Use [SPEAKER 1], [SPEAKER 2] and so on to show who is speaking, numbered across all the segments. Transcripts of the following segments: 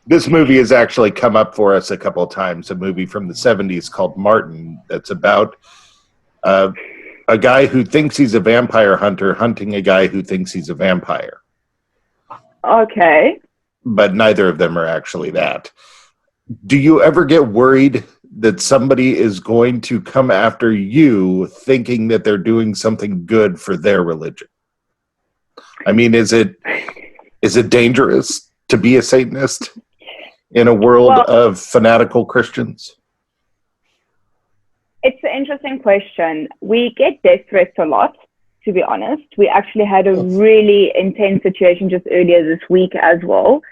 [SPEAKER 1] This movie has actually come up for us a couple of times, a movie from the 70s called Norton that's about a guy who thinks he's a vampire hunter hunting a guy who thinks he's a vampire.
[SPEAKER 2] Okay.
[SPEAKER 1] But neither of them are actually that. Do you ever get worried that somebody is going to come after you thinking that they're doing something good for their religion? I mean, is it dangerous to be a Satanist in a world of fanatical Christians?
[SPEAKER 2] It's an interesting question. We get death threats a lot, to be honest. We actually had a really intense situation just earlier this week as well.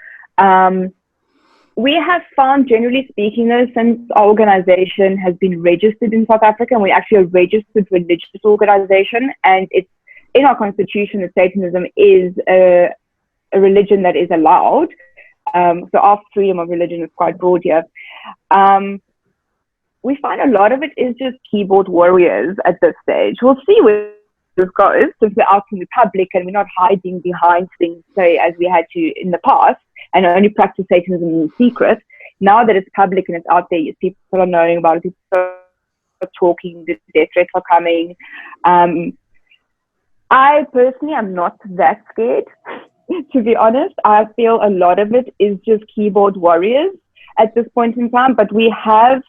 [SPEAKER 2] We have found, generally speaking, though, since our organization has been registered in South Africa, and we're actually a registered religious organization, and it's in our constitution that Satanism is a religion that is allowed. So our freedom of religion is quite broad here. We find a lot of it is just keyboard warriors at this stage. We'll see where this goes, since we're out in the public and we're not hiding behind things, say, as we had to in the past, and only practice Satanism in secret. Now that it's public and it's out there, people are knowing about it, people are talking, the death threats are coming. I personally am not that scared, to be honest. I feel a lot of it is just keyboard warriors at this point in time, but we have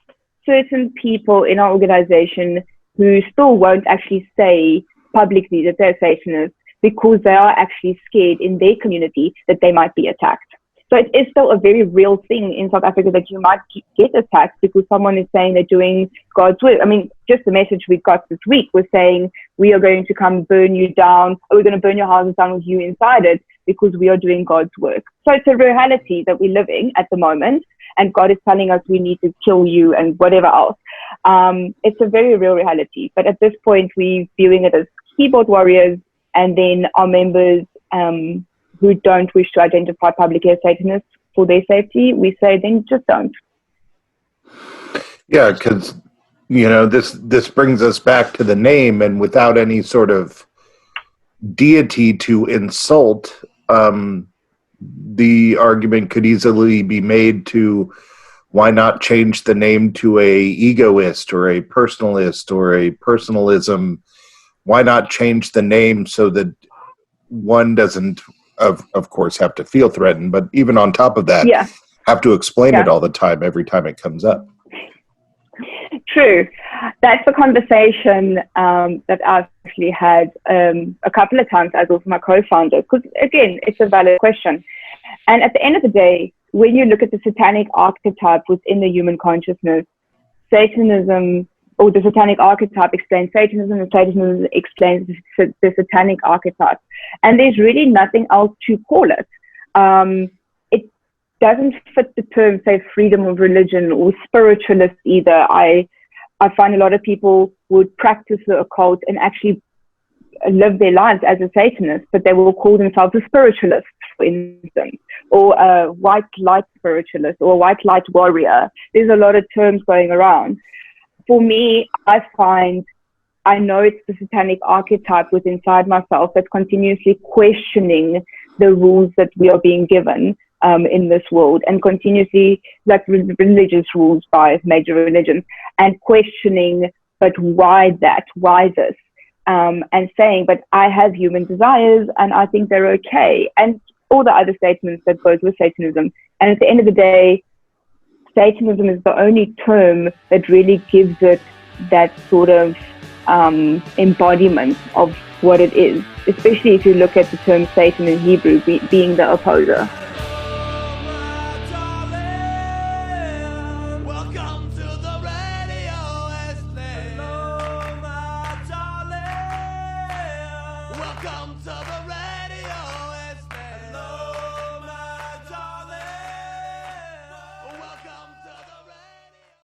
[SPEAKER 2] certain people in our organization who still won't actually say publicly that they're Satanists because they are actually scared in their community that they might be attacked. So it is still a very real thing in South Africa that you might get attacked because someone is saying they're doing God's work. I mean, just the message we got this week was saying, we are going to come burn you down, or we're going to burn your houses down with you inside it because we are doing God's work. So it's a reality that we're living at the moment, and God is telling us we need to kill you and whatever else. It's a very real reality. But at this point, we're viewing it as keyboard warriors, and then our members who don't wish to identify publicly as Satanists for their safety, we say then just don't.
[SPEAKER 1] Yeah, because, this brings us back to the name, and without any sort of deity to insult, the argument could easily be made to why not change the name to a egoist or a personalist or a personalism? Why not change the name so that one doesn't, of course, have to feel threatened, but even on top of that, have to explain it all the time, every time it comes up?
[SPEAKER 2] True. That's a conversation that I've actually had a couple of times as with my co-founder, because, again, it's a valid question. And at the end of the day, when you look at the satanic archetype within the human consciousness, Satanism, or the satanic archetype explains Satanism, and Satanism explains the satanic archetype. And there's really nothing else to call it. It doesn't fit the term, say, freedom of religion or spiritualist either. I find a lot of people would practice the occult and actually live their lives as a Satanist, but they will call themselves a spiritualist, for instance, or a white light spiritualist, or a white light warrior. There's a lot of terms going around. For me, I know it's the satanic archetype within inside myself that's continuously questioning the rules that we are being given in this world, and continuously, like religious rules by major religions, and questioning, but why that? Why this? And saying, but I have human desires and I think they're okay. And all the other statements that goes with Satanism. And at the end of the day, Satanism is the only term that really gives it that sort of embodiment of what it is, especially if you look at the term Satan in Hebrew being the opposer.
[SPEAKER 3] Welcome to the